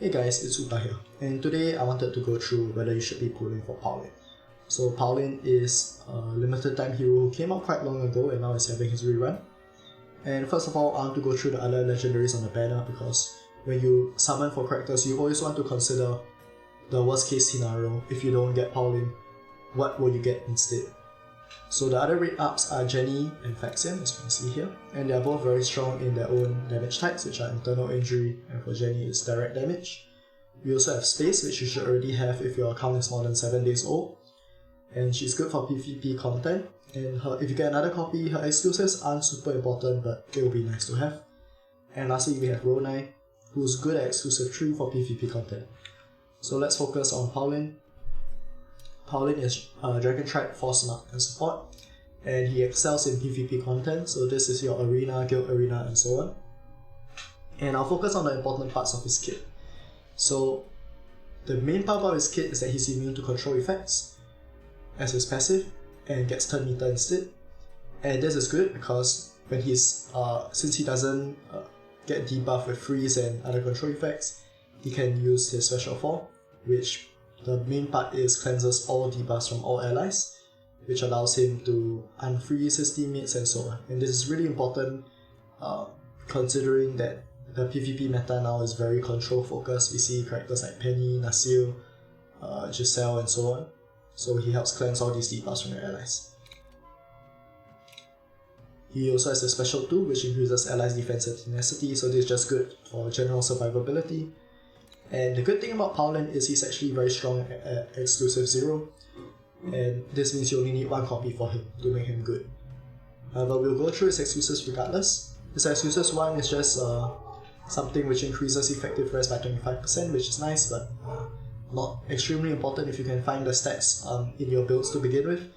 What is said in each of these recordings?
Hey guys, it's Uta here, and today I wanted to go through whether you should be pulling for Paulin. So Paulin is a limited time hero who came out quite long ago and now is having his rerun. And first of all, I want to go through the other legendaries on the banner because when you summon for characters, you always want to consider the worst case scenario. If you don't get Paulin, what will you get instead? So the other red ups are Jenny and Faxian, as you can see here, and they are both very strong in their own damage types, which are internal injury, and for Jenny it's direct damage. We also have Space, which you should already have if your account is more than 7 days old, and she's good for PvP content, and if you get another copy, her exclusives aren't super important, but it will be nice to have. And lastly, we have Ronai, who's good at exclusive 3 for PvP content. So let's focus on Paulin. Paulin is Dragon Tribe, Force Mark and support, and he excels in PvP content, so this is your arena, guild arena and so on. And I'll focus on the important parts of his kit. So the main part about his kit is that he's immune to control effects as his passive and gets turn meter instead. And this is good because when he's since he doesn't get debuffed with freeze and other control effects, he can use his special 4, which the main part is cleanses all debuffs from all allies, which allows him to unfreeze his teammates and so on. And this is really important considering that the PvP meta now is very control focused. We see characters like Penny, Nasil, Giselle and so on. So he helps cleanse all these debuffs from your allies. He also has a special 2 which increases allies' defense and tenacity, so this is just good for general survivability. And the good thing about Paulin is he's actually very strong at exclusive 0, and this means you only need 1 copy for him to make him good. But we'll go through his exclusives regardless. His exclusives 1 is just something which increases effective res by 25%, which is nice, but not extremely important if you can find the stats in your builds to begin with.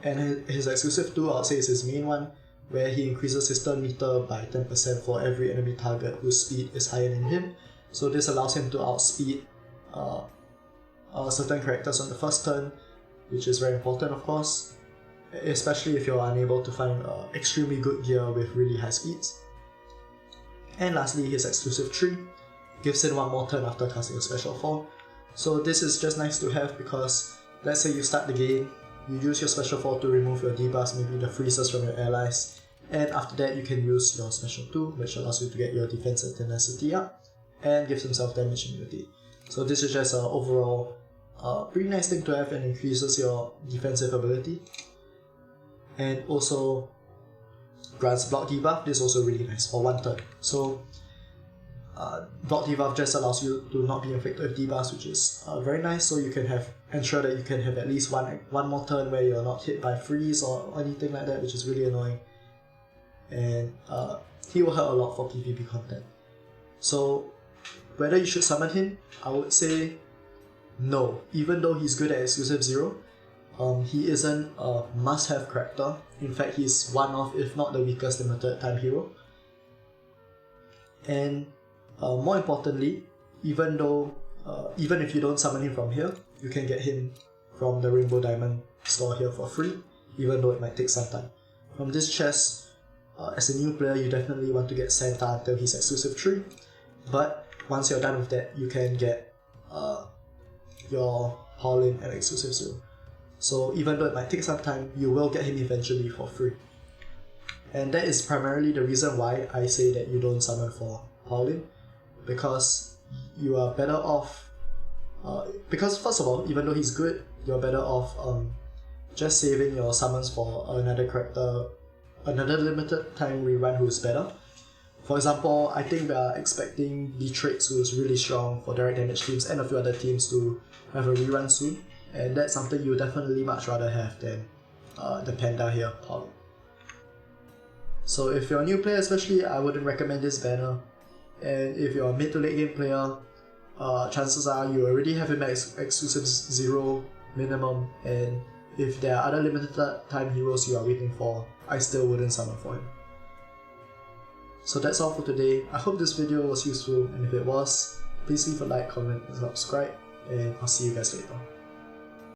And his exclusive 2, I would say, is his main one, where he increases his turn meter by 10% for every enemy target whose speed is higher than him. So this allows him to outspeed certain characters on the first turn, which is very important of course, especially if you're unable to find extremely good gear with really high speeds. And lastly, his exclusive 3 gives him 1 more turn after casting a special 4. So this is just nice to have because let's say you start the game, you use your special 4 to remove your debuffs, maybe the freezes from your allies, and after that you can use your special 2, which allows you to get your defense and tenacity up, and gives himself damage immunity. So this is just an overall pretty nice thing to have and increases your defensive ability. And also grants block debuff. This is also really nice for 1 turn. So block debuff just allows you to not be inflicted with debuffs, which is very nice, so you can ensure that you can have at least one more turn where you're not hit by freeze or anything like that, which is really annoying. And he will hurt a lot for PvP content. So whether you should summon him, I would say no. Even though he's good at exclusive 0, he isn't a must-have character. In fact, he's one of, if not the weakest limited time hero. And more importantly, even if you don't summon him from here, you can get him from the Rainbow Diamond store here for free, even though it might take some time. From this chest, as a new player, you definitely want to get Santa until he's exclusive 3, but once you're done with that, you can get your Paulin at exclusive 0. So even though it might take some time, you will get him eventually for free. And that is primarily the reason why I say that you don't summon for Paulin, because you are better off, because first of all, even though he's good, you're better off just saving your summons for another character, another limited time rerun who's better. For example, I think we are expecting Beatrix, who is really strong for direct damage teams, and a few other teams to have a rerun soon, and that's something you definitely much rather have than the panda here, Paulin. So if you're a new player especially, I wouldn't recommend this banner, and if you're a mid to late game player, chances are you already have him at exclusive 0 minimum, and if there are other limited time heroes you are waiting for, I still wouldn't summon for him. So that's all for today. I hope this video was useful, and if it was, please leave a like, comment and subscribe, and I'll see you guys later.